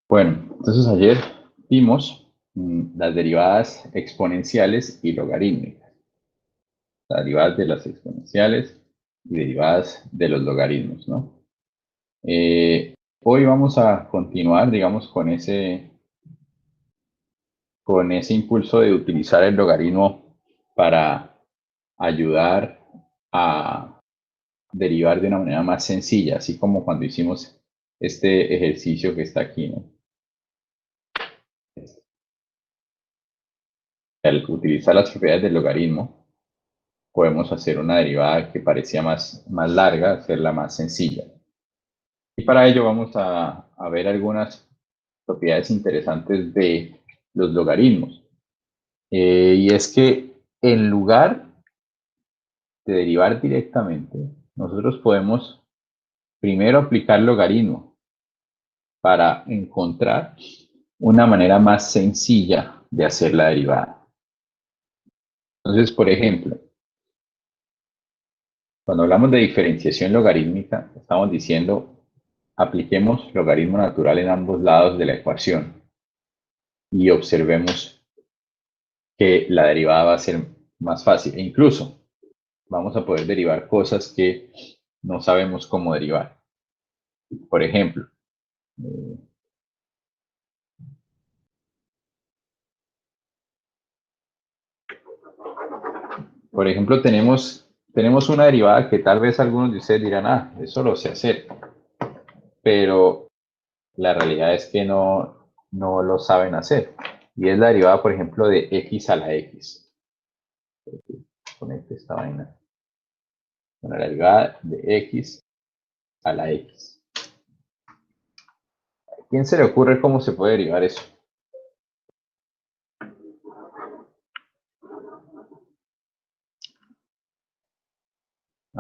Bueno, entonces ayer vimos las derivadas exponenciales y logarítmicas, las derivadas de las exponenciales y derivadas de los logaritmos, ¿no? Hoy vamos a continuar, digamos, con ese impulso de utilizar el logaritmo para ayudar a derivar de una manera más sencilla, así como cuando hicimos este ejercicio que está aquí, ¿no? Al utilizar las propiedades del logaritmo, podemos hacer una derivada que parecía más larga, hacerla más sencilla. Y para ello vamos a ver algunas propiedades interesantes de los logaritmos. Y es que en lugar de derivar directamente, nosotros podemos primero aplicar logaritmo para encontrar una manera más sencilla de hacer la derivada. Entonces, por ejemplo, cuando hablamos de diferenciación logarítmica, estamos diciendo apliquemos logaritmo natural en ambos lados de la ecuación y observemos que la derivada va a ser más fácil. E incluso vamos a poder derivar cosas que no sabemos cómo derivar. Por ejemplo, tenemos una derivada que tal vez algunos de ustedes dirán, ah, eso lo sé hacer, pero la realidad es que no lo saben hacer. Y es la derivada, por ejemplo, de x a la x. Conecte esta vaina. Bueno, la derivada de x a la x. ¿A quién se le ocurre cómo se puede derivar eso?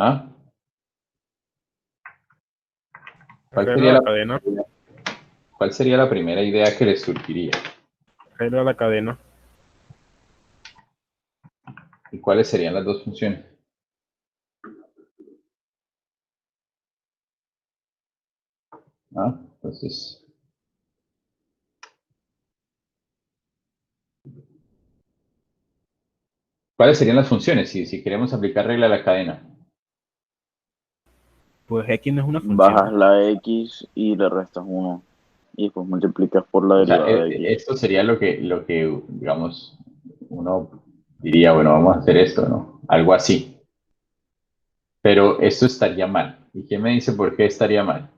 ¿Ah? ¿Cuál Regla sería de la la, cadena. ¿Cuál sería la primera idea que les surgiría? Regla de la cadena. ¿Y cuáles serían las dos funciones? ¿Ah? Entonces, ¿cuáles serían las funciones si queremos aplicar regla de la cadena? Pues X no es una Bajas función. la X y le restas 1. Y después multiplicas por la O sea, derivada de X. esto sería lo que, digamos, uno diría, bueno, vamos a hacer esto, ¿no? Algo así. Pero esto estaría mal. ¿Y quién me dice por qué estaría mal?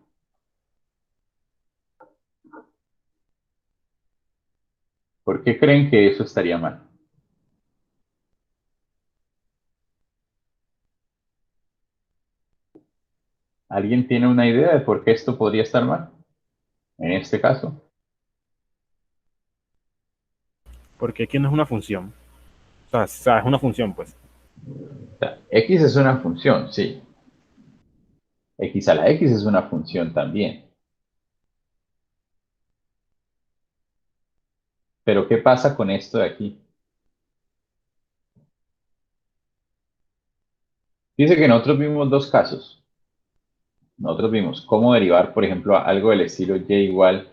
¿Por qué creen que eso estaría mal? ¿Alguien tiene una idea de por qué esto podría estar mal? En este caso. Porque X no es una función. O sea, es una función, pues. O sea, x es una función, sí. X a la x es una función también. Pero ¿qué pasa con esto de aquí? Dice que nosotros vimos dos casos. Nosotros vimos cómo derivar, por ejemplo, algo del estilo y igual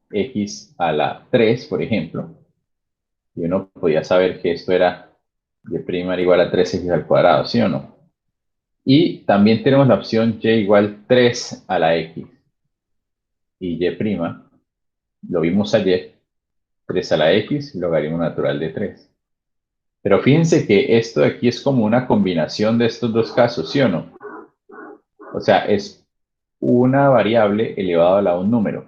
x a la 3, por ejemplo. Y uno podía saber que esto era y' era igual a 3x al cuadrado, ¿sí o no? Y también tenemos la opción y igual 3 a la x. Y y', lo vimos ayer, 3 a la x, logaritmo natural de 3. Pero fíjense que esto de aquí es como una combinación de estos dos casos, ¿sí o no? O sea, es una variable elevada a un número.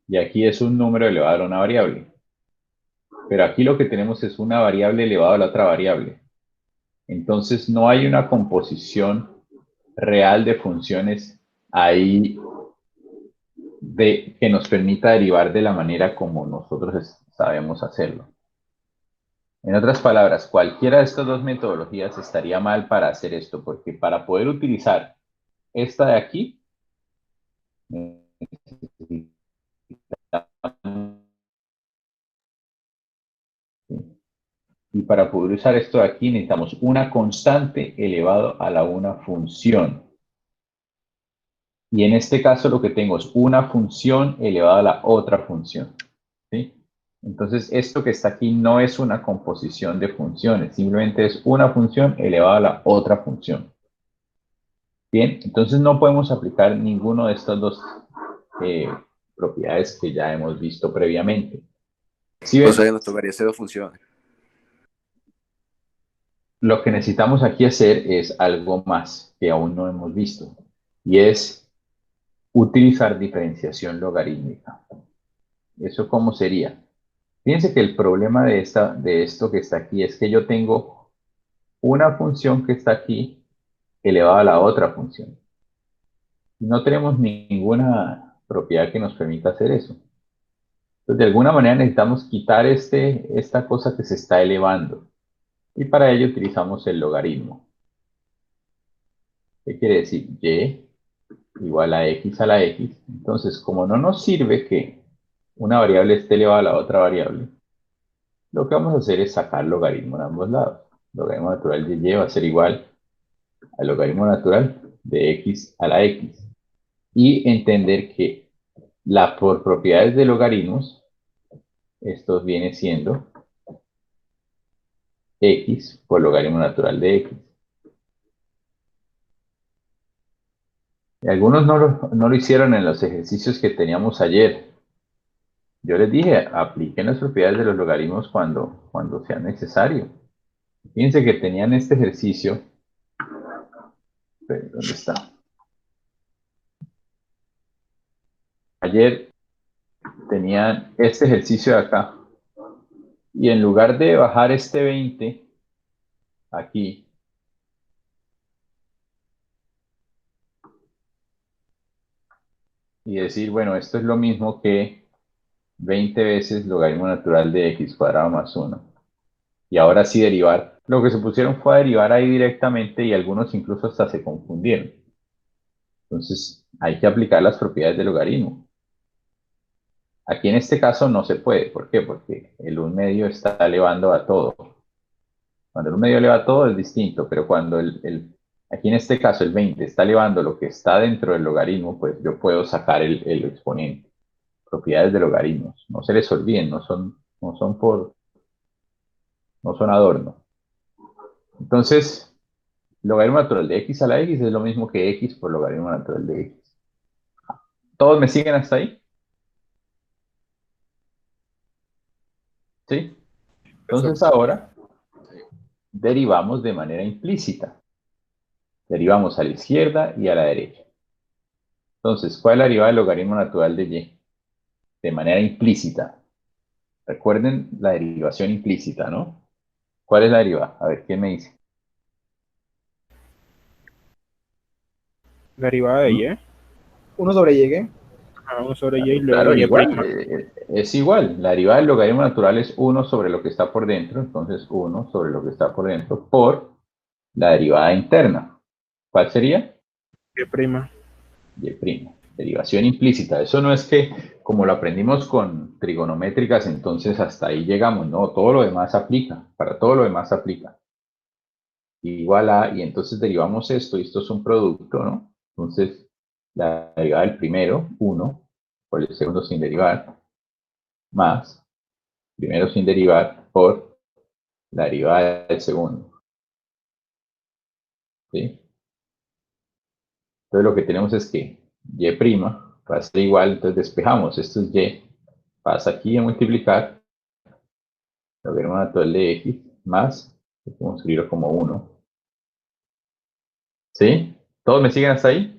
Y aquí es un número elevado a una variable. Pero aquí lo que tenemos es una variable elevada a la otra variable. Entonces no hay una composición real de funciones ahí que nos permita derivar de la manera como nosotros sabemos hacerlo. En otras palabras, cualquiera de estas dos metodologías estaría mal para hacer esto, porque para poder utilizar esta de aquí, y para poder usar esto de aquí necesitamos una constante elevado a la una función. Y en este caso lo que tengo es una función elevada a la otra función, ¿sí? Entonces, esto que está aquí no es una composición de funciones, simplemente es una función elevada a la otra función. Bien, entonces no podemos aplicar ninguno de estas dos propiedades que ya hemos visto previamente. ¿Sí O ven? sea que nos tocaría hacer dos funciones. Lo que necesitamos aquí hacer es algo más que aún no hemos visto, y es utilizar diferenciación logarítmica. ¿Eso cómo sería? Fíjense que el problema de esto que está aquí es que yo tengo una función que está aquí elevada a la otra función. No tenemos ninguna propiedad que nos permita hacer eso. Entonces, de alguna manera necesitamos quitar esta cosa que se está elevando. Y para ello utilizamos el logaritmo. ¿Qué quiere decir? Y igual a x a la x. Entonces, como no nos sirve que una variable esté elevada a la otra variable, lo que vamos a hacer es sacar logaritmo en ambos lados. Logaritmo natural de y va a ser igual al logaritmo natural de x a la x. Y entender que por propiedades de logaritmos, esto viene siendo x por logaritmo natural de x. Y algunos no lo hicieron en los ejercicios que teníamos ayer. Yo les dije, apliquen las propiedades de los logaritmos cuando sea necesario. Fíjense que tenían este ejercicio. ¿Dónde está? Ayer tenían este ejercicio de acá. Y en lugar de bajar este 20 aquí, y decir, bueno, esto es lo mismo que 20 veces logaritmo natural de x cuadrado más 1. Y ahora sí derivar. Lo que se pusieron fue a derivar ahí directamente y algunos incluso hasta se confundieron. Entonces, hay que aplicar las propiedades del logaritmo. Aquí en este caso no se puede. ¿Por qué? Porque el 1 medio está elevando a todo. Cuando el 1 medio eleva a todo es distinto, pero cuando aquí en este caso el 20 está elevando lo que está dentro del logaritmo, pues yo puedo sacar el exponente. Propiedades de logaritmos. No se les olviden, no son adorno. Entonces, logaritmo natural de x a la x es lo mismo que x por logaritmo natural de x. ¿Todos me siguen hasta ahí? ¿Sí? Entonces ahora derivamos de manera implícita. Derivamos a la izquierda y a la derecha. Entonces, ¿cuál es la derivada del logaritmo natural de y? De manera implícita. Recuerden la derivación implícita, ¿no? ¿Cuál es la derivada? A ver, ¿quién me dice? Derivada de ¿Mm? y. 1 sobre y, ¿qué? 1 sobre y y luego Claro, y igual, prima. es igual. La derivada del logaritmo natural es 1 sobre lo que está por dentro, entonces 1 sobre lo que está por dentro por la derivada interna. ¿Cuál sería? Y prima. Y'. Derivación implícita. Eso no es que, como lo aprendimos con trigonométricas, entonces hasta ahí llegamos. No, todo lo demás aplica. Para todo lo demás aplica. Igual a, y entonces derivamos esto, y esto es un producto, ¿no? Entonces, la derivada del primero, 1, por el segundo sin derivar, más, primero sin derivar, por la derivada del segundo. ¿Sí? Entonces lo que tenemos es que y' va a ser igual, entonces despejamos, esto es y, pasa aquí a multiplicar, logaritmo natural de x, más, vamos a escribirlo como 1. ¿Sí? ¿Todos me siguen hasta ahí?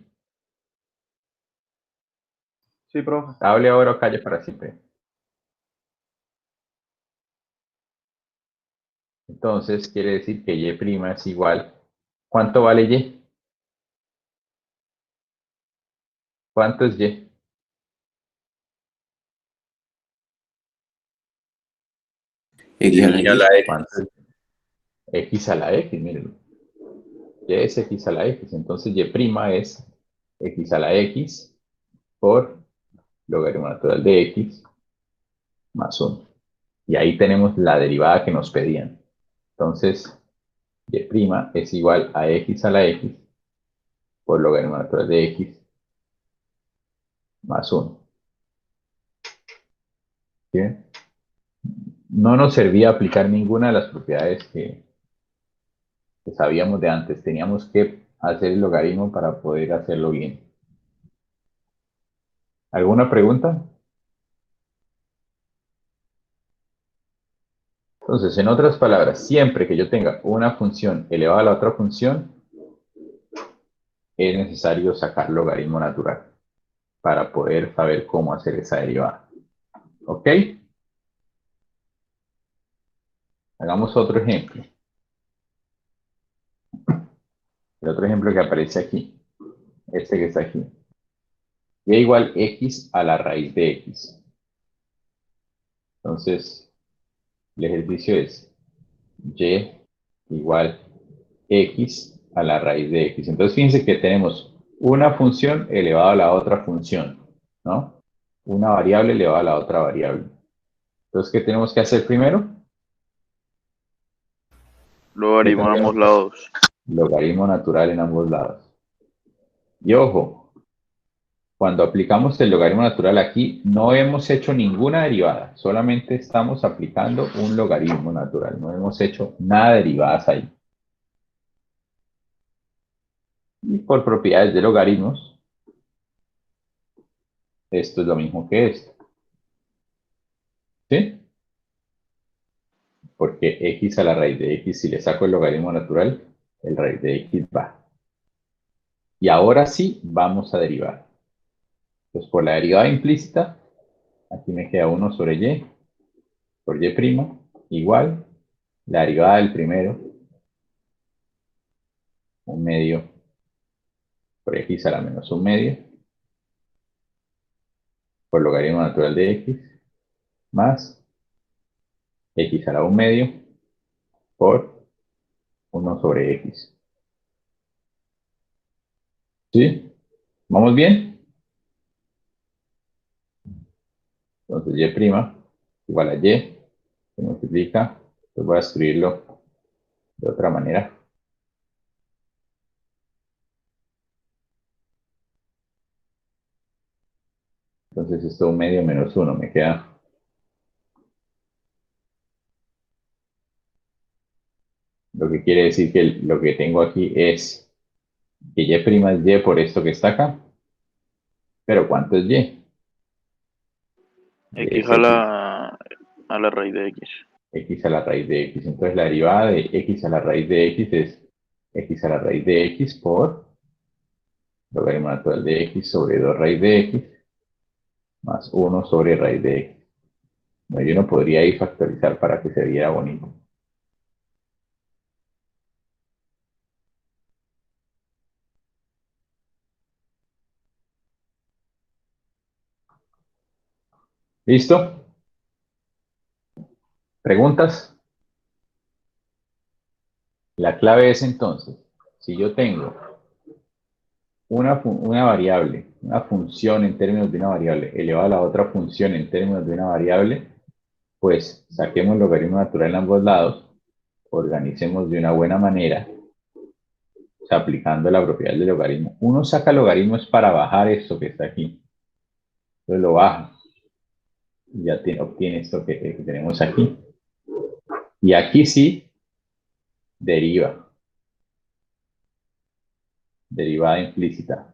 Sí, profe. Hable ahora o calle para siempre. Entonces quiere decir que y' es igual. ¿Cuánto vale y? ¿Cuánto es y? X a la Y a la X. X. ¿Cuánto es x a la x? Miren. Y es x a la x. Entonces y' es x a la x por logaritmo natural de x más 1. Y ahí tenemos la derivada que nos pedían. Entonces, y' es igual a x a la x por logaritmo natural de x más 1. ¿Sí? No nos servía aplicar ninguna de las propiedades que sabíamos de antes. Teníamos que hacer el logaritmo para poder hacerlo bien. ¿Alguna pregunta? Entonces, en otras palabras, siempre que yo tenga una función elevada a la otra función, es necesario sacar logaritmo natural para poder saber cómo hacer esa derivada. ¿Ok? Hagamos otro ejemplo. El otro ejemplo que aparece aquí. Este que está aquí. Y igual x a la raíz de x. Entonces, el ejercicio es y igual x a la raíz de x. Entonces, fíjense que tenemos una función elevada a la otra función, ¿no? Una variable elevada a la otra variable. Entonces, ¿qué tenemos que hacer primero? Logaritmo a ambos lados. Logaritmo natural en ambos lados. Y ojo, cuando aplicamos el logaritmo natural aquí, no hemos hecho ninguna derivada, solamente estamos aplicando un logaritmo natural, no hemos hecho nada de derivadas ahí. Y por propiedades de logaritmos, esto es lo mismo que esto. ¿Sí? Porque x a la raíz de x, si le saco el logaritmo natural, el raíz de x va. Y ahora sí vamos a derivar. Entonces, por la derivada implícita, aquí me queda 1 sobre y, por y', igual, la derivada del primero, 1 medio por x a la menos 1 medio, por logaritmo natural de x, más x a la 1 medio, por 1 sobre x. ¿Sí? ¿Vamos bien? Entonces y igual a y, se multiplica, pues voy a escribirlo de otra manera. Entonces esto 1 medio menos 1 me queda. Lo que quiere decir que lo que tengo aquí es que y' es y por esto que está acá. Pero ¿cuánto es y? X Es x, a la raíz de X. x a la raíz de x. Entonces la derivada de x a la raíz de x es x a la raíz de x por logaritmo natural de x sobre 2 raíz de x más 1 sobre raíz de x. No, yo no podría ir factorizar para que se viera bonito. ¿Listo? ¿Preguntas? La clave es entonces, si yo tengo una variable, una función en términos de una variable elevada a la otra función en términos de una variable, pues saquemos el logaritmo natural en ambos lados, organicemos de una buena manera, o sea, aplicando la propiedad del logaritmo. Uno saca logaritmos para bajar esto que está aquí. Entonces lo baja y ya obtiene esto que tenemos aquí. Y aquí sí deriva, derivada implícita.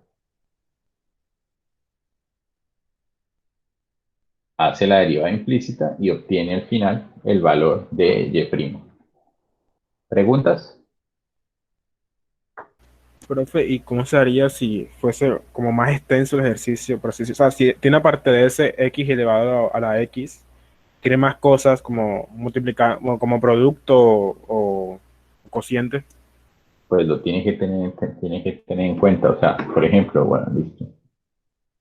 Hace la derivada implícita y obtiene al final el valor de y'. ¿Preguntas? Profe, ¿y cómo se haría si fuese como más extenso el ejercicio? Por así decirlo? O sea, si tiene aparte de ese x elevado a la x, tiene más cosas como multiplicar, como producto o cociente. Pues lo tiene que tener en cuenta. O sea, por ejemplo, bueno, listo.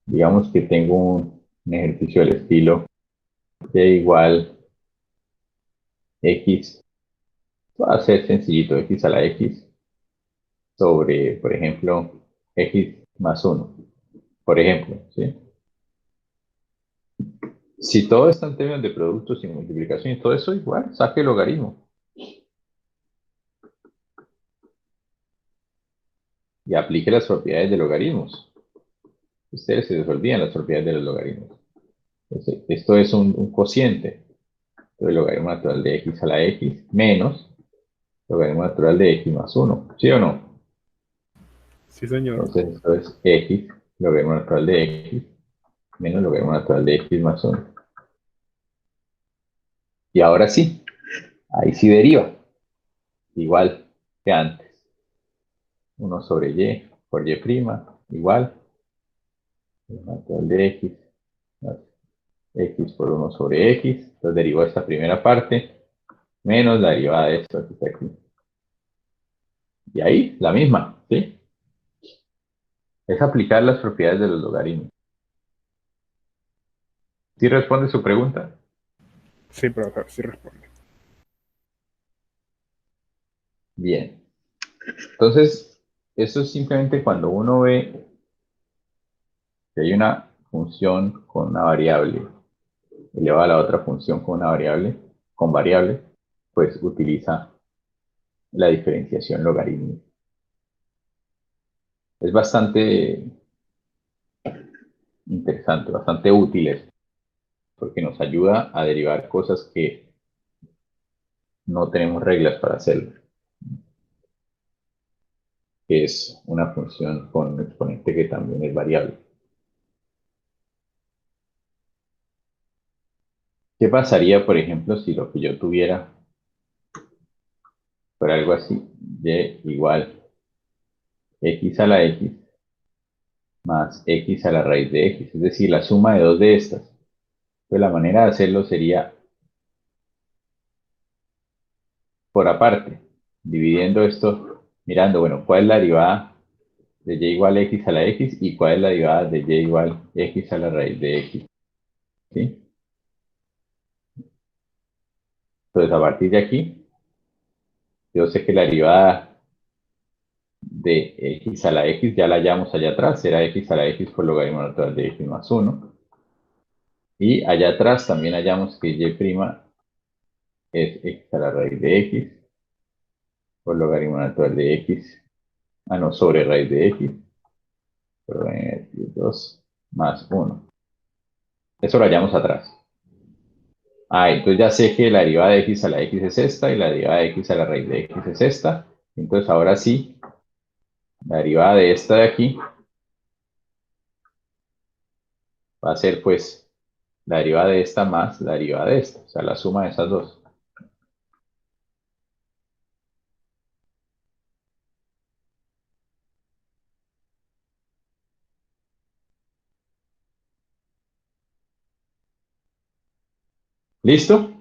Digamos que tengo un ejercicio del estilo de igual x, va a ser sencillito, x a la x sobre, por ejemplo, x más 1, por ejemplo, ¿sí? Si todo está en términos de productos y multiplicación y todo eso, igual, saque el logaritmo y aplique las propiedades de logaritmos. Ustedes se les olvidan las propiedades de los logaritmos. Entonces, esto es un cociente. Entonces, el logaritmo natural de x a la x menos logaritmo natural de x más 1. ¿Sí o no? Sí, señor. Entonces, esto es x, logaritmo natural de x, menos logaritmo natural de x más 1. Y ahora sí, ahí sí deriva. Igual que antes. 1 sobre y por y', igual. Natural de x más x por 1 sobre x. Entonces derivó esta primera parte, menos la derivada de esto que está aquí. Y ahí, la misma, ¿sí? Es aplicar las propiedades de los logaritmos. ¿Sí responde su pregunta? Sí, profesor, sí responde. Bien. Entonces, eso es simplemente cuando uno ve que hay una función con una variable elevada a la otra función con una variable, con variable, pues utiliza la diferenciación logarítmica. Es bastante interesante, bastante útil esto, porque nos ayuda a derivar cosas que no tenemos reglas para hacerlo, que es una función con un exponente que también es variable. ¿Qué pasaría, por ejemplo, si lo que yo tuviera fuera algo así? Y igual x a la x más x a la raíz de x, es decir, la suma de dos de estas. Pues la manera de hacerlo sería por aparte, dividiendo esto, mirando, bueno, cuál es la derivada de y igual x a la x y cuál es la derivada de y igual x a la raíz de x. ¿Sí? Entonces, a partir de aquí, yo sé que la derivada de x a la x ya la hallamos allá atrás, será x a la x por logaritmo natural de x más 1. Y allá atrás también hallamos que y' es x a la raíz de x por logaritmo natural de x, no, sobre raíz de x, por 2 más 1. Eso lo hallamos atrás. Entonces ya sé que la derivada de x a la x es esta y la derivada de x a la raíz de x es esta. Entonces ahora sí, la derivada de esta de aquí va a ser pues la derivada de esta más la derivada de esta, o sea, la suma de esas dos. ¿Listo?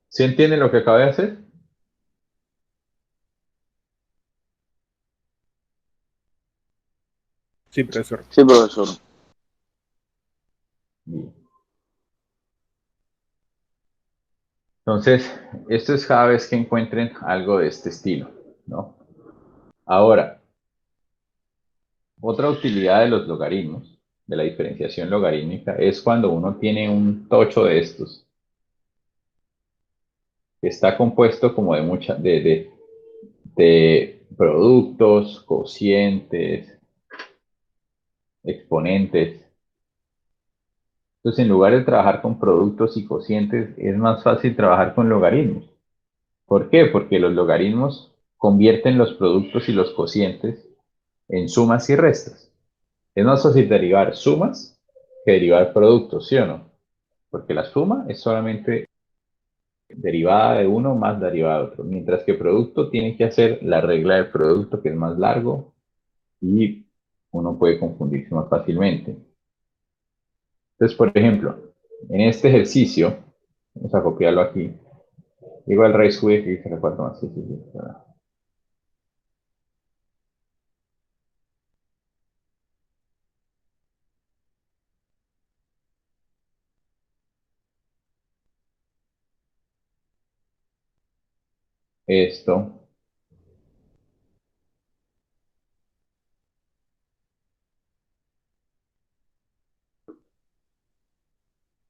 ¿Sí entienden lo que acabo de hacer? Sí, profesor. Sí, profesor. Bien. Entonces, esto es cada vez que encuentren algo de este estilo, ¿no? Ahora, otra utilidad de los logaritmos, de la diferenciación logarítmica, es cuando uno tiene un tocho de estos, que está compuesto como de de productos, cocientes, exponentes. Entonces, en lugar de trabajar con productos y cocientes, es más fácil trabajar con logaritmos. ¿Por qué? Porque los logaritmos convierten los productos y los cocientes en sumas y restas. Es más fácil derivar sumas que derivar productos, ¿sí o no? Porque la suma es solamente derivada de uno más derivada de otro, mientras que producto tiene que hacer la regla del producto, que es más largo, y uno puede confundirse más fácilmente. Entonces, por ejemplo, en este ejercicio, vamos a copiarlo aquí, igual raíz q y se recuerda más. Sí, sí, sí, esto,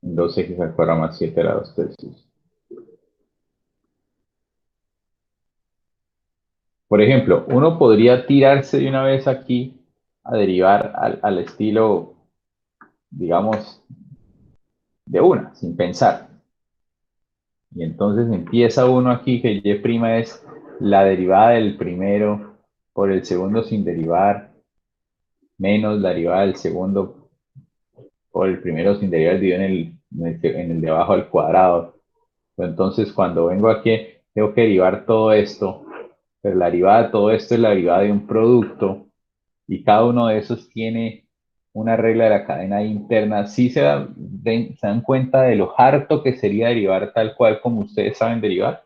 dos x al cuadrado más 7 a la 2 tercios. Por ejemplo, uno podría tirarse de una vez aquí a derivar al estilo, digamos, de una, sin pensar. Y entonces empieza uno aquí que y' es la derivada del primero por el segundo sin derivar, menos la derivada del segundo por el primero sin derivar dividido en el de abajo al cuadrado. Entonces, cuando vengo aquí, tengo que derivar todo esto, pero la derivada de todo esto es la derivada de un producto, y cada uno de esos tiene una regla de la cadena interna. Sí se dan cuenta de lo harto que sería derivar tal cual como ustedes saben derivar.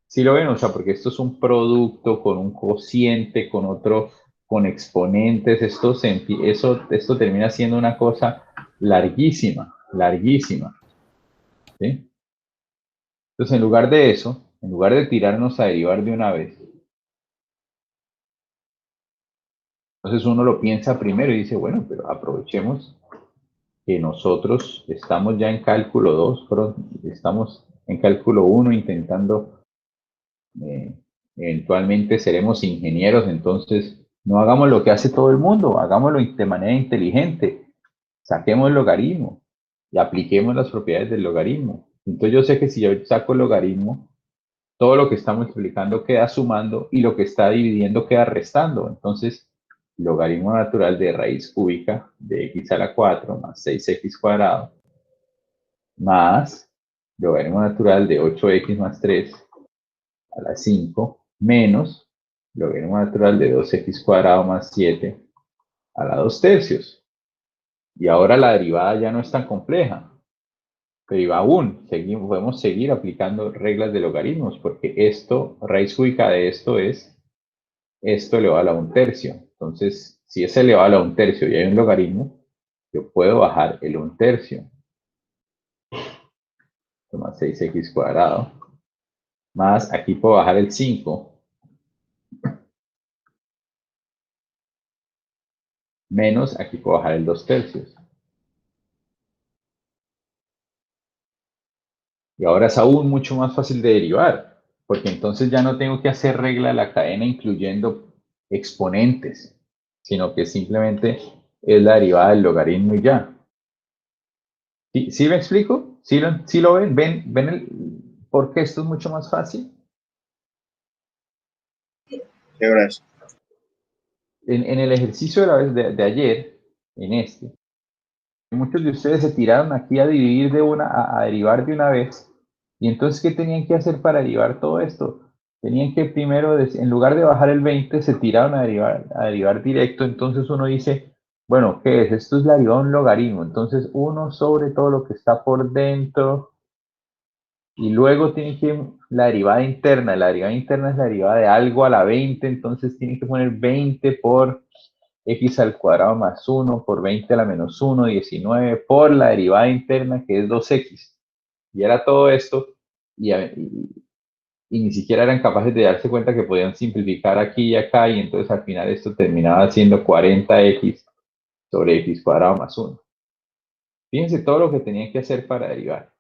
Sí lo ven, o sea, porque esto es un producto con un cociente, con otro, con exponentes. Esto termina siendo una cosa larguísima, larguísima. ¿Sí? Entonces, en lugar de eso, en lugar de tirarnos a derivar de una vez, entonces uno lo piensa primero y dice, bueno, pero aprovechemos que nosotros estamos ya en cálculo 2, pero estamos en cálculo 1 intentando, eventualmente seremos ingenieros, entonces no hagamos lo que hace todo el mundo, hagámoslo de manera inteligente, saquemos el logaritmo y apliquemos las propiedades del logaritmo. Entonces yo sé que si yo saco el logaritmo, todo lo que está multiplicando queda sumando y lo que está dividiendo queda restando. Entonces, logaritmo natural de raíz cúbica de x a la 4 más 6x cuadrado más logaritmo natural de 8x más 3 a la 5 menos logaritmo natural de 2x cuadrado más 7 a la 2 tercios. Y ahora la derivada ya no es tan compleja, pero aún podemos seguir aplicando reglas de logaritmos, porque esto, raíz cúbica de esto es esto elevado a la 1 tercio. Entonces, si es elevado a la 1 tercio y hay un logaritmo, yo puedo bajar el 1 tercio. Más 6x cuadrado. Más, aquí puedo bajar el 5. Menos, aquí puedo bajar el 2 tercios. Y ahora es aún mucho más fácil de derivar, porque entonces ya no tengo que hacer regla de la cadena incluyendo exponentes, sino que simplemente es la derivada del logaritmo y ya. ¿Sí me explico? ¿Sí lo ven? ¿Ven por qué esto es mucho más fácil? ¿Qué hora es? En el ejercicio de la vez de ayer, en este, muchos de ustedes se tiraron aquí a dividir a derivar de una vez. Y entonces, ¿qué tenían que hacer para derivar todo esto? Tenían que primero, en lugar de bajar el 20, se tiraron a derivar directo. Entonces uno dice, bueno, ¿qué es? Esto es la derivada de un logaritmo. Entonces, uno sobre todo lo que está por dentro. Y luego tiene que la derivada interna. La derivada interna es la derivada de algo a la 20. Entonces, tiene que poner 20 por x al cuadrado más 1 por 20 a la menos 1, 19 por la derivada interna que es 2x. Y era todo esto y ni siquiera eran capaces de darse cuenta que podían simplificar aquí y acá y entonces al final esto terminaba siendo 40x sobre x cuadrado más 1. Fíjense todo lo que tenían que hacer para derivar.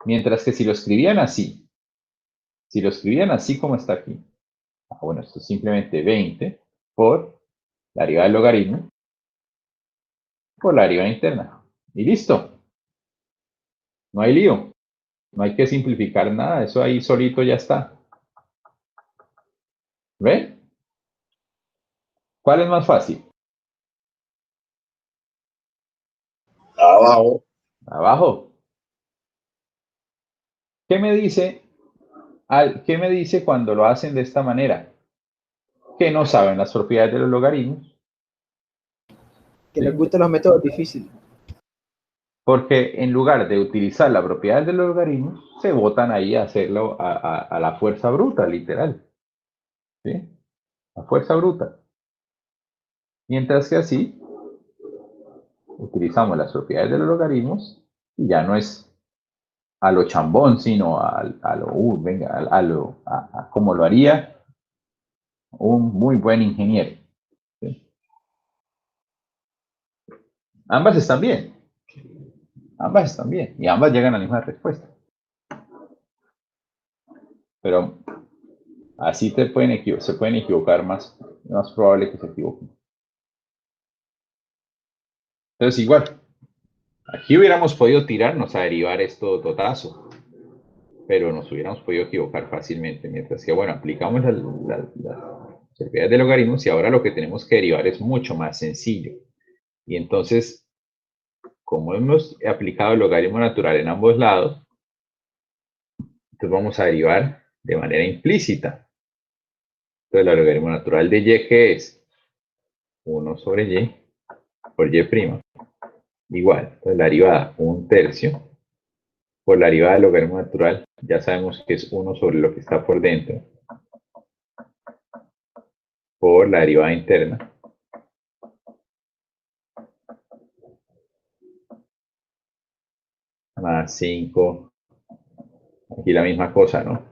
Mientras que si lo escribían así como está aquí, bueno, esto es simplemente 20 por la derivada del logaritmo por la derivada interna. Y listo. No hay lío. No hay que simplificar nada. Eso ahí solito ya está. ¿Ven? ¿Cuál es más fácil? Abajo. Abajo. ¿Qué me dice? ¿Qué me dice cuando lo hacen de esta manera? Que no saben las propiedades de los logaritmos. Que les gustan los métodos difíciles. Porque en lugar de utilizar la propiedad de los logaritmos, se botan ahí a hacerlo a la fuerza bruta, literal. ¿Sí? A fuerza bruta. Mientras que así, utilizamos las propiedades de los logaritmos y ya no es a lo chambón, sino a lo, venga, como lo haría un muy buen ingeniero. ¿Sí? Ambas están bien. Ambas están bien. Y ambas llegan a la misma respuesta. Pero Así se pueden equivocar más probable que se equivoquen. Entonces, igual, aquí hubiéramos podido tirarnos a derivar esto totazo, pero nos hubiéramos podido equivocar fácilmente, mientras que, bueno, aplicamos las propiedades de logaritmos y ahora lo que tenemos que derivar es mucho más sencillo. Y entonces, como hemos aplicado el logaritmo natural en ambos lados, entonces vamos a derivar de manera implícita. Entonces, el logaritmo natural de y, ¿qué es? 1 sobre y por y'. Igual, entonces la derivada 1/3 por la derivada del logaritmo natural, ya sabemos que es 1 sobre lo que está por dentro, por la derivada interna, más 5, aquí la misma cosa, ¿no?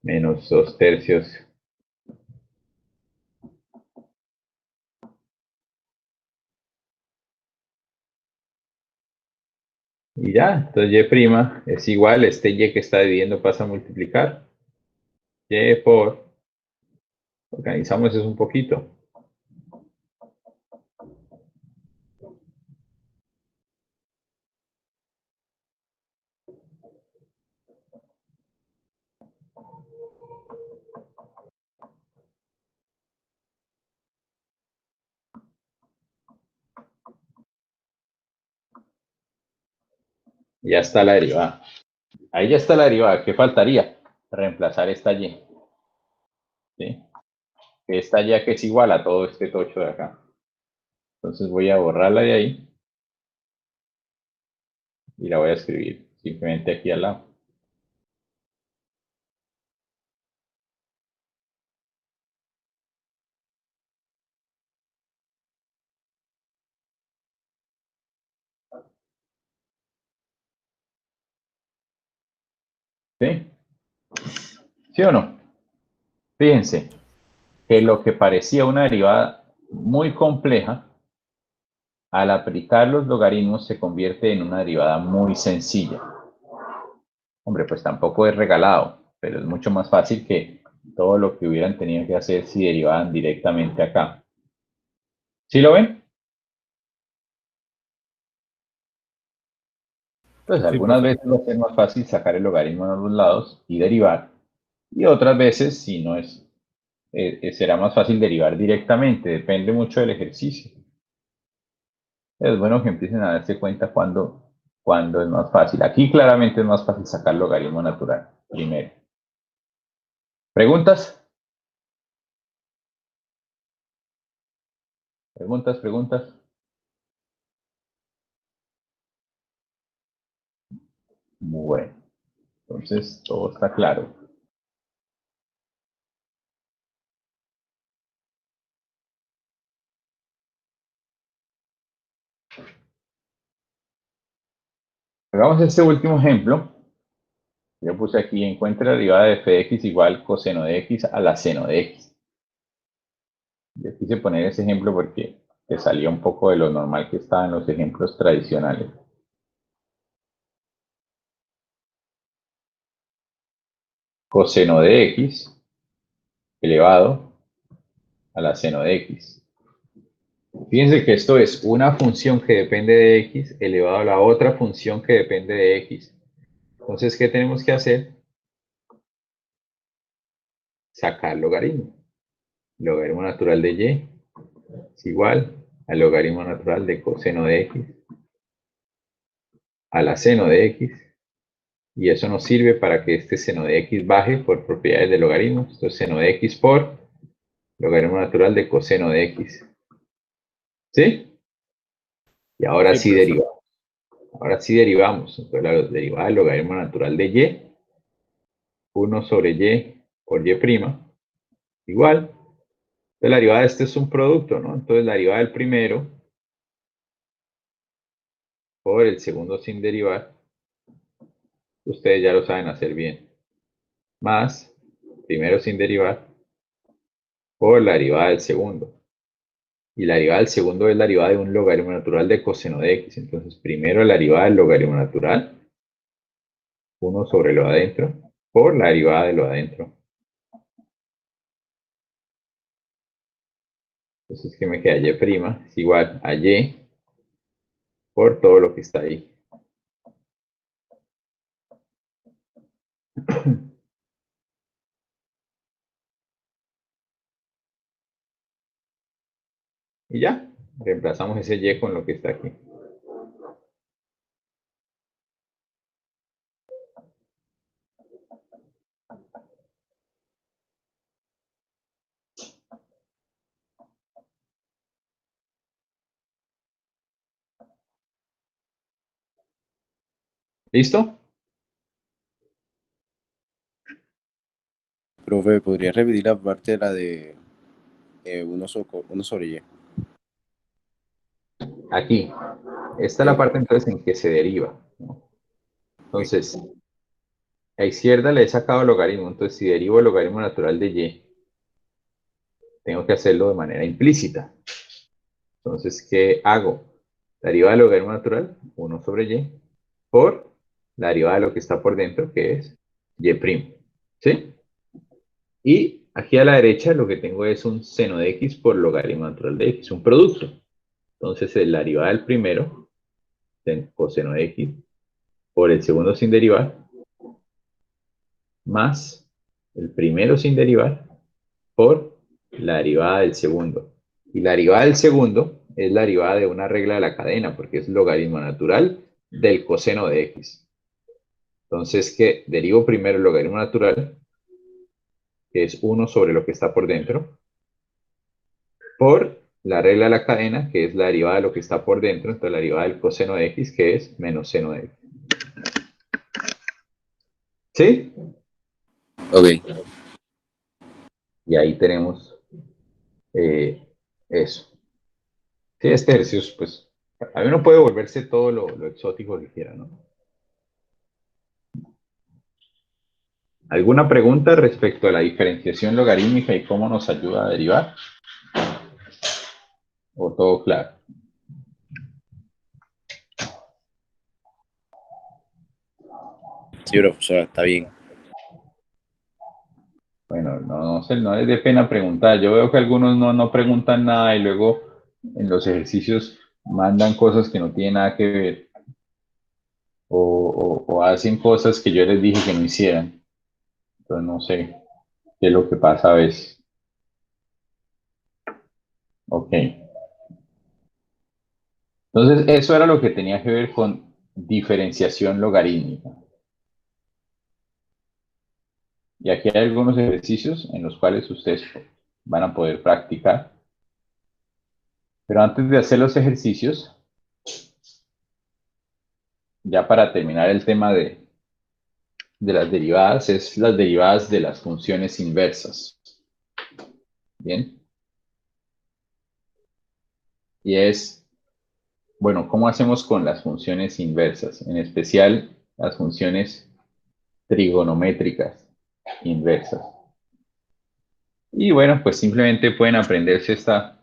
Menos 2/3. Y ya, entonces y' es igual, este y que está dividiendo pasa a multiplicar. Y por, organizamos eso un poquito. Ya está la derivada. Ahí ya está la derivada. ¿Qué faltaría? Reemplazar esta y. ¿Sí? Esta y que es igual a todo este tocho de acá. Entonces voy a borrarla de ahí. Y la voy a escribir simplemente aquí al lado. ¿Sí? ¿Sí o no? Fíjense que lo que parecía una derivada muy compleja, al aplicar los logaritmos se convierte en una derivada muy sencilla. Hombre, pues tampoco es regalado, pero es mucho más fácil que todo lo que hubieran tenido que hacer si derivaban directamente acá. ¿Sí lo ven? Pues Sí, algunas profe. veces va a ser más fácil sacar el logaritmo en ambos lados y derivar, y otras veces, si no es, será más fácil derivar directamente, depende mucho del ejercicio. Es bueno que empiecen a darse cuenta cuando es más fácil. Aquí claramente es más fácil sacar logaritmo natural primero. ¿Preguntas? ¿Preguntas? ¿Preguntas? Bueno, entonces todo está claro. Hagamos este último ejemplo. Yo puse aquí, encuentra la derivada de f de x igual coseno de x a la seno de x. Yo quise poner ese ejemplo porque se salió un poco de lo normal que estaba en los ejemplos tradicionales. Coseno de x elevado a la seno de x. Fíjense que esto es una función que depende de x elevado a la otra función que depende de x. Entonces, ¿qué tenemos que hacer? Sacar logaritmo. Logaritmo natural de y es igual al logaritmo natural de coseno de x a la seno de x. Y eso nos sirve para que este seno de x baje por propiedades de logaritmos. Esto es seno de x por logaritmo natural de coseno de x. ¿Sí? Y ahora Sí, sí profe. derivamos. Ahora sí derivamos. Entonces la derivada del logaritmo natural de y, 1 sobre y por y', igual. Entonces la derivada de este es un producto, ¿no? Entonces la derivada del primero por el segundo sin derivar, ustedes ya lo saben hacer bien. Más primero sin derivar por la derivada del segundo. Y la derivada del segundo es la derivada de un logaritmo natural de coseno de x. Entonces, primero la derivada del logaritmo natural, 1 sobre lo de adentro, por la derivada de lo de adentro. Entonces, ¿qué me queda? Y' es igual a y por todo lo que está ahí. Y ya, reemplazamos ese y con lo que está aquí. ¿Listo? Profe, ¿podría repetir la parte de la de 1 sobre y? Aquí. Esta es la parte entonces en que se deriva, ¿no? Entonces, a izquierda le he sacado logaritmo. Entonces, si derivo el logaritmo natural de y, tengo que hacerlo de manera implícita. Entonces, ¿qué hago? La derivada del logaritmo natural, 1 sobre y, por la derivada de lo que está por dentro, que es y'. ¿Sí? Y aquí a la derecha lo que tengo es un seno de x por logaritmo natural de x, un producto. Entonces, la derivada del primero, coseno de x, por el segundo sin derivar, más el primero sin derivar, por la derivada del segundo. Y la derivada del segundo es la derivada de una regla de la cadena, porque es logaritmo natural del coseno de x. Entonces, ¿qué? Derivo primero el logaritmo natural, que es 1 sobre lo que está por dentro, por la regla de la cadena, que es la derivada de lo que está por dentro, entonces la derivada del coseno de x, que es menos seno de x. ¿Sí? Ok. Y ahí tenemos eso. Sí, este ejercicio, pues, a mí uno puede volverse todo lo exótico que quiera, ¿no? ¿Alguna pregunta respecto a la diferenciación logarítmica y cómo nos ayuda a derivar? ¿O todo claro? Sí, profesor, está bien. Bueno, no sé, no es de pena preguntar. Yo veo que algunos no preguntan nada y luego en los ejercicios mandan cosas que no tienen nada que ver o hacen cosas que yo les dije que no hicieran. Entonces no sé qué es lo que pasa a veces. Ok. Entonces eso era lo que tenía que ver con diferenciación logarítmica. Y aquí hay algunos ejercicios en los cuales ustedes van a poder practicar. Pero antes de hacer los ejercicios, ya para terminar el tema de las derivadas, es las derivadas de las funciones inversas. Bien. Y es, bueno, ¿cómo hacemos con las funciones inversas? En especial las funciones trigonométricas inversas. Y bueno, pues simplemente pueden aprenderse estas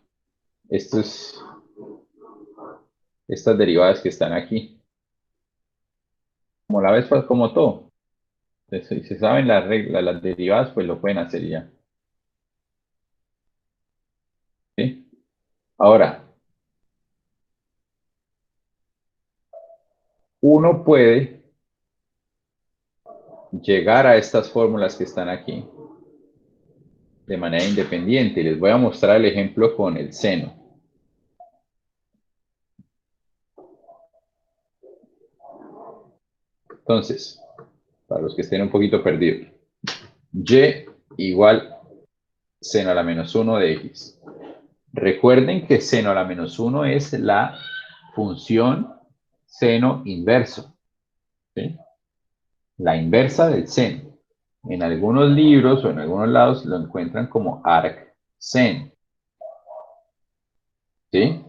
derivadas que están aquí. Como la vez, pues, como todo. Entonces, si se saben las reglas, las derivadas, pues lo pueden hacer ya. ¿Sí? Ahora, uno puede llegar a estas fórmulas que están aquí de manera independiente. Y les voy a mostrar el ejemplo con el seno. Entonces, para los que estén un poquito perdidos, y igual seno a la menos 1 de x. Recuerden que seno a la menos 1 es la función seno inverso. ¿Sí? La inversa del seno. En algunos libros o en algunos lados lo encuentran como arc-sen. ¿Sí?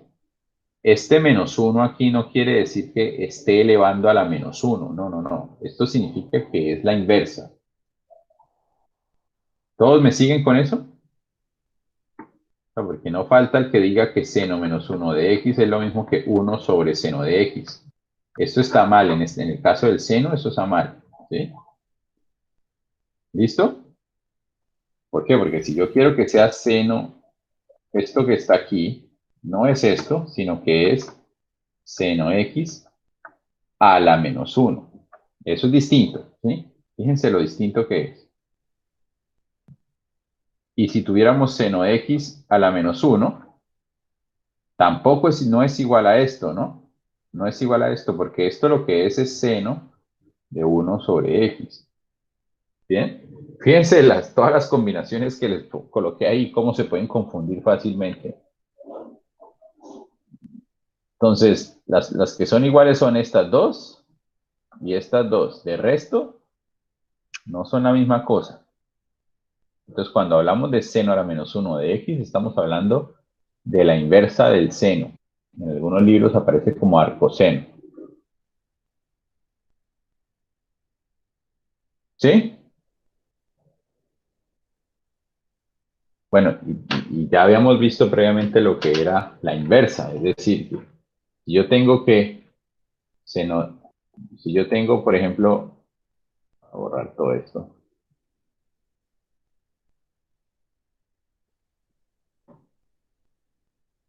Este menos 1 aquí no quiere decir que esté elevando a la menos 1. No, no, no. Esto significa que es la inversa. ¿Todos me siguen con eso? Porque no falta el que diga que seno menos 1 de x es lo mismo que 1 sobre seno de x. Esto está mal. En el caso del seno, eso está mal. ¿Sí? ¿Listo? ¿Por qué? Porque si yo quiero que sea seno, esto que está aquí, no es esto, sino que es seno x a la menos 1. Eso es distinto, ¿sí? Fíjense lo distinto que es. Y si tuviéramos seno x a la menos 1, tampoco no es igual a esto, ¿no? No es igual a esto, porque esto lo que es seno de 1 sobre x. ¿Bien? Fíjense todas las combinaciones que les coloqué ahí, cómo se pueden confundir fácilmente. Entonces, las que son iguales son estas dos y estas dos. De resto, no son la misma cosa. Entonces, cuando hablamos de seno a la menos 1 de x, estamos hablando de la inversa del seno. En algunos libros aparece como arcoseno. ¿Sí? Bueno, y ya habíamos visto previamente lo que era la inversa, es decir, si yo tengo que seno, si yo tengo, por ejemplo, voy a borrar todo esto.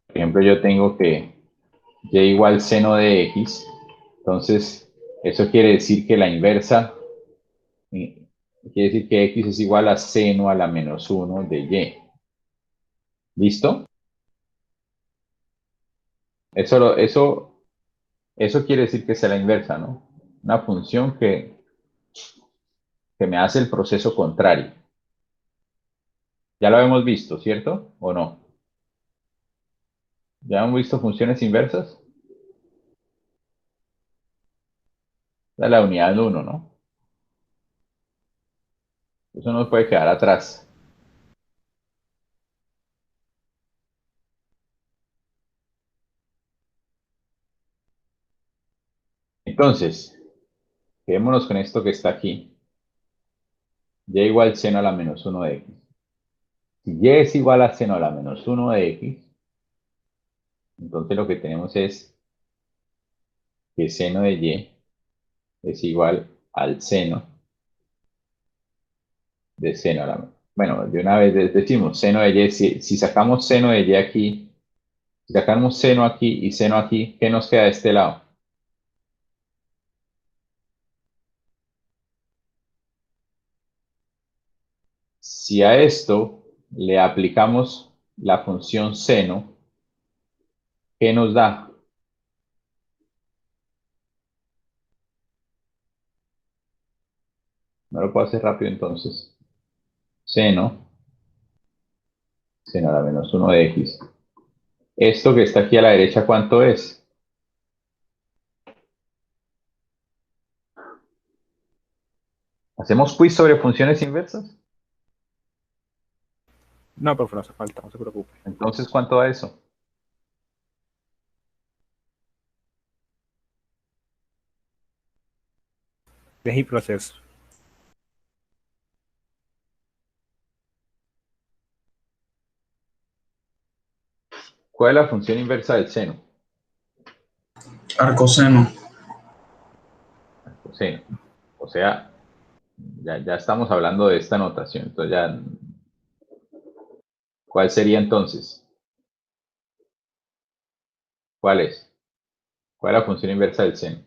Por ejemplo, yo tengo que y igual seno de x, entonces eso quiere decir que la inversa, quiere decir que x es igual a seno a la menos 1 de y. ¿Listo? Eso quiere decir que es la inversa, ¿no? Una función que me hace el proceso contrario. Ya lo hemos visto, ¿cierto? ¿O no? ¿Ya hemos visto funciones inversas? Es la unidad 1, ¿no? Eso no puede quedar atrás. Entonces, quedémonos con esto que está aquí. Y igual seno a la menos 1 de x. Si y es igual a seno a la menos 1 de x, entonces lo que tenemos es que seno de y es igual al seno de seno a la menos. Bueno, de una vez decimos seno de y, si sacamos seno de y aquí, si sacamos seno aquí y seno aquí, ¿qué nos queda de este lado? Si a esto le aplicamos la función seno, ¿qué nos da? No lo puedo hacer rápido entonces. Seno a la menos 1 de x. Esto que está aquí a la derecha, ¿cuánto es? ¿Hacemos quiz sobre funciones inversas? No, profe, no hace falta, no se preocupe. Entonces, ¿cuánto da eso? Deje y proceso. ¿Cuál es la función inversa del seno? Arcoseno. Coseno. O sea, ya estamos hablando de esta notación. Entonces ya, ¿cuál sería entonces? ¿Cuál es? ¿Cuál es la función inversa del seno?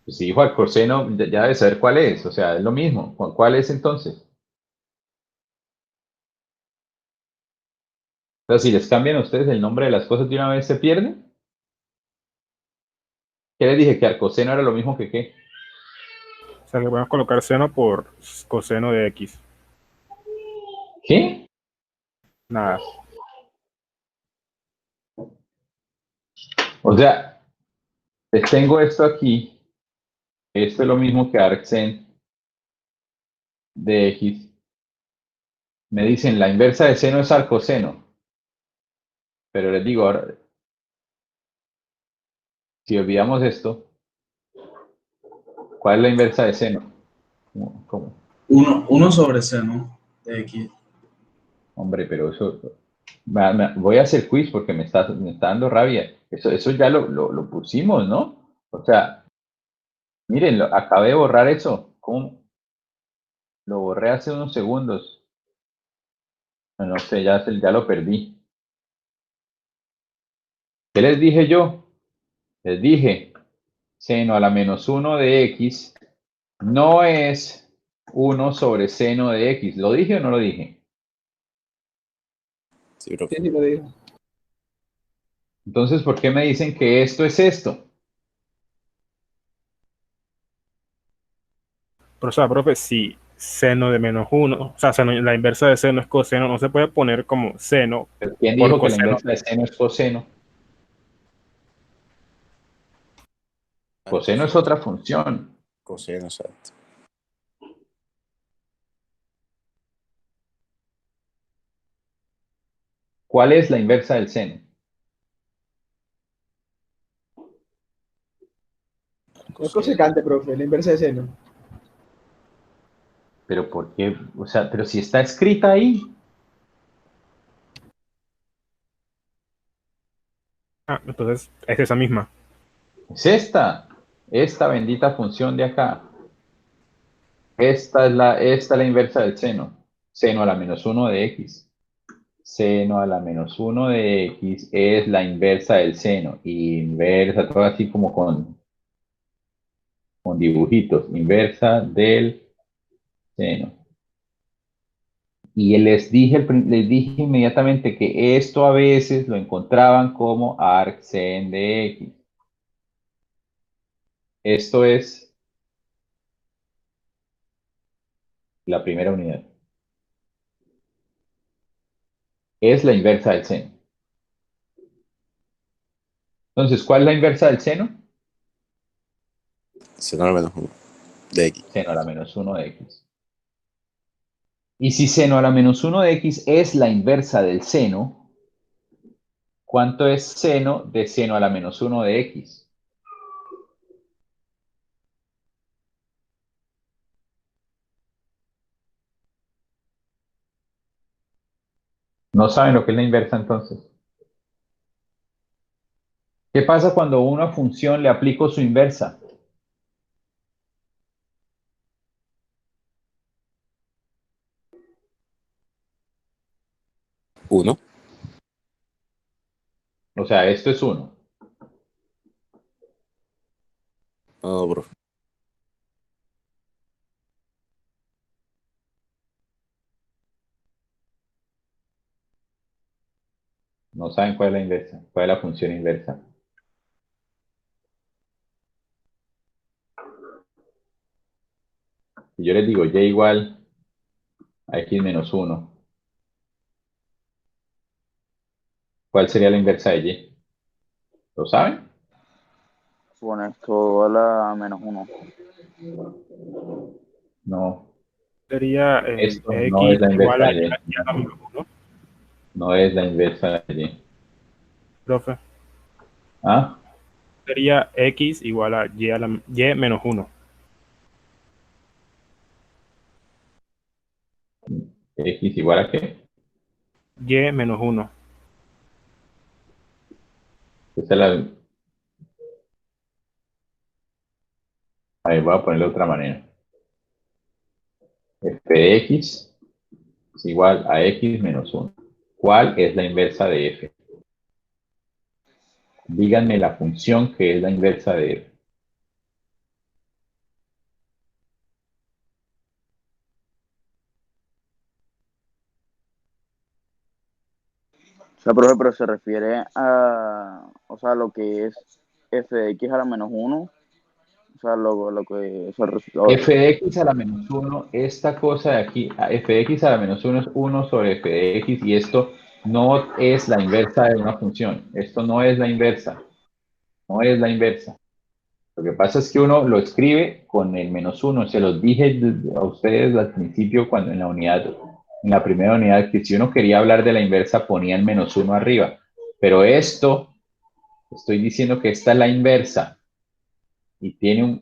Pues si dijo al coseno, ya debe saber cuál es. O sea, es lo mismo. ¿Cuál es entonces? O sea, si les cambian a ustedes el nombre de las cosas de una vez, ¿se pierden? ¿Qué les dije? Que arcoseno era lo mismo que qué. O sea, que podemos colocar seno por coseno de x. ¿Qué? Nada. O sea, les tengo esto aquí. Esto es lo mismo que arcsen de x. Me dicen, la inversa de seno es arcoseno. Pero les digo, ahora, si olvidamos esto, ¿cuál es la inversa de seno? ¿Cómo? 1 sobre seno de x. Hombre, pero eso... voy a hacer quiz porque me está dando rabia. Eso ya lo pusimos, ¿no? O sea, miren, acabé de borrar eso. ¿Cómo? Lo borré hace unos segundos. No sé, ya lo perdí. ¿Qué les dije yo? Les dije, seno a la menos 1 de x no es 1 sobre seno de x. ¿Lo dije o no lo dije? Sí, profe. Sí, sí, lo digo. Entonces, ¿por qué me dicen que esto es esto? Pero, o sea, profe, si seno de menos uno, o sea, la inversa de seno es coseno, no se puede poner como seno ¿Pero quién por dijo que la coseno. inversa de seno es coseno? Coseno es otra función. Coseno, exacto. ¿Cuál es la inversa del seno? No es cosecante, profe, la inversa de seno. Pero ¿por qué? O sea, pero si está escrita ahí. Ah, entonces es esa misma. Es esta bendita función de acá. Esta es la inversa del seno. Seno a la menos 1 de x. Seno a la menos 1 de x es la inversa del seno. Inversa, todo así como con dibujitos. Inversa del seno. Y les dije inmediatamente que esto a veces lo encontraban como arcsen de x. Esto es la primera unidad. Es la inversa del seno. Entonces, ¿cuál es la inversa del seno? Seno a la menos 1 de x. Seno a la menos 1 de x. Y si seno a la menos 1 de x es la inversa del seno, ¿cuánto es seno de seno a la menos 1 de x? ¿No saben lo que es la inversa entonces? ¿Qué pasa cuando a una función le aplico su inversa? ¿1? O sea, esto es 1. No, profe. No saben cuál es la inversa, cuál es la función inversa. Si yo les digo y igual a x menos 1, ¿cuál sería la inversa de y? ¿Lo saben? Pones todo a la menos 1. No, Sería esto no es x la igual inversa a de y. y a la menos 1, No es la inversa de y. profe. ¿Ah? Sería x igual a y menos 1. ¿X igual a qué? Y menos 1. Esta es la... A ver, voy a ponerlo de otra manera. F de x es igual a x menos 1. ¿Cuál es la inversa de f? Díganme la función que es la inversa de f. O sea, profe, pero se refiere a, o sea, lo que es f de x a la menos 1. O sea, lo que se F de x a la menos 1, esta cosa de aquí, f de x a la menos 1 es 1 sobre f de x y esto no es la inversa de una función. Esto no es la inversa. No es la inversa. Lo que pasa es que uno lo escribe con el menos 1. Se los dije a ustedes al principio cuando en la primera unidad, que si uno quería hablar de la inversa ponía el menos 1 arriba. Pero esto, estoy diciendo que esta es la inversa y tiene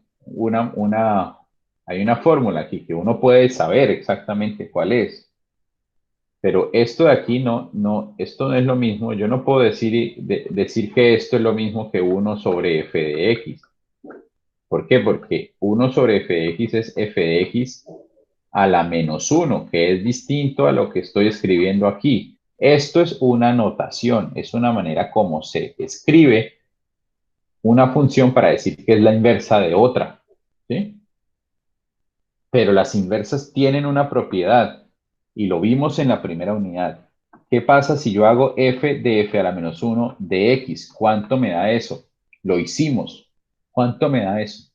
hay una fórmula aquí que uno puede saber exactamente cuál es. Pero esto de aquí esto no es lo mismo. Yo no puedo decir que esto es lo mismo que 1 sobre f de x. ¿Por qué? Porque 1 sobre f de x es f de x a la menos 1, que es distinto a lo que estoy escribiendo aquí. Esto es una notación, es una manera como se escribe una función para decir que es la inversa de otra, ¿sí? Pero las inversas tienen una propiedad y lo vimos en la primera unidad. ¿Qué pasa si yo hago f de f a la menos 1 de x? ¿Cuánto me da eso? Lo hicimos. ¿Cuánto me da eso?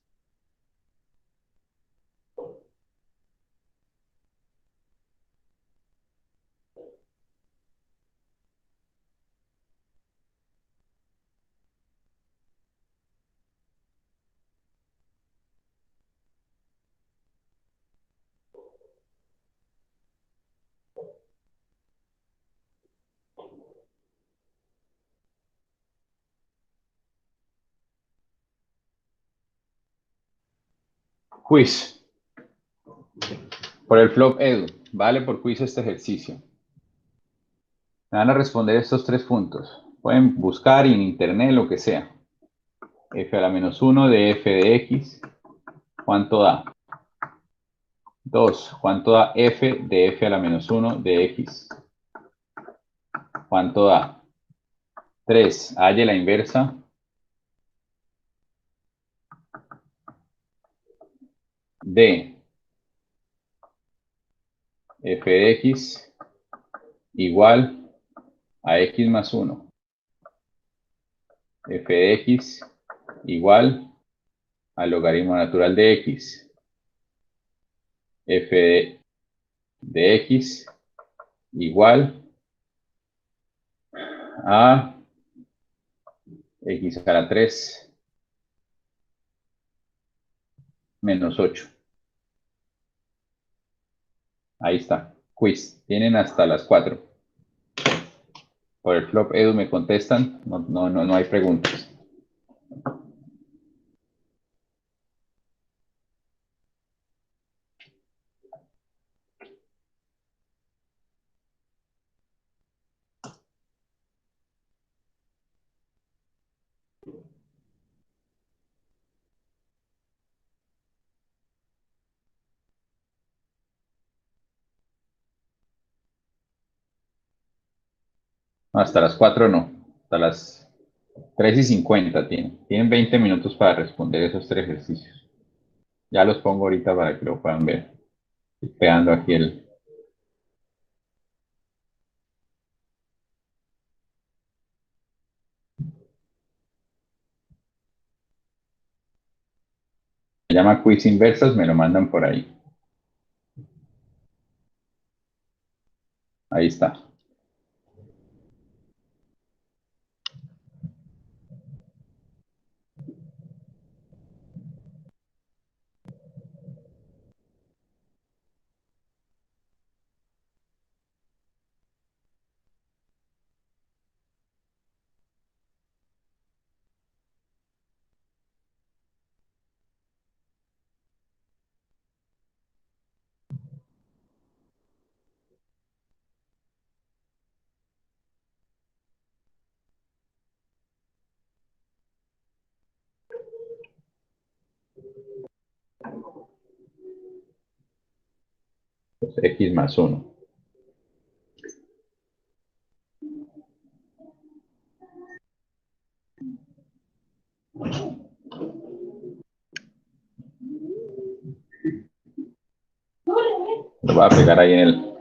Quiz. Por el Flop Edu. Vale por quiz este ejercicio. Me van a responder estos 3 puntos. Pueden buscar en internet lo que sea. F a la menos 1 de f de x. ¿Cuánto da? 2. ¿Cuánto da f de f a la menos 1 de x? ¿Cuánto da? 3. Halle la inversa de f de x igual a x más 1. F de x igual al logaritmo natural de x. F de x igual a x a la 3 menos 8. Ahí está. Quiz. Tienen hasta las 4. Por el Flop Edu me contestan. No hay preguntas. Hasta las 4 no. Hasta las 3:50 tienen. Tienen 20 minutos para responder esos 3 ejercicios. Ya los pongo ahorita para que lo puedan ver. Estoy pegando aquí el... Se llama quiz inversas, me lo mandan por ahí. Ahí está. Pues x más 1. Lo voy a pegar ahí en el...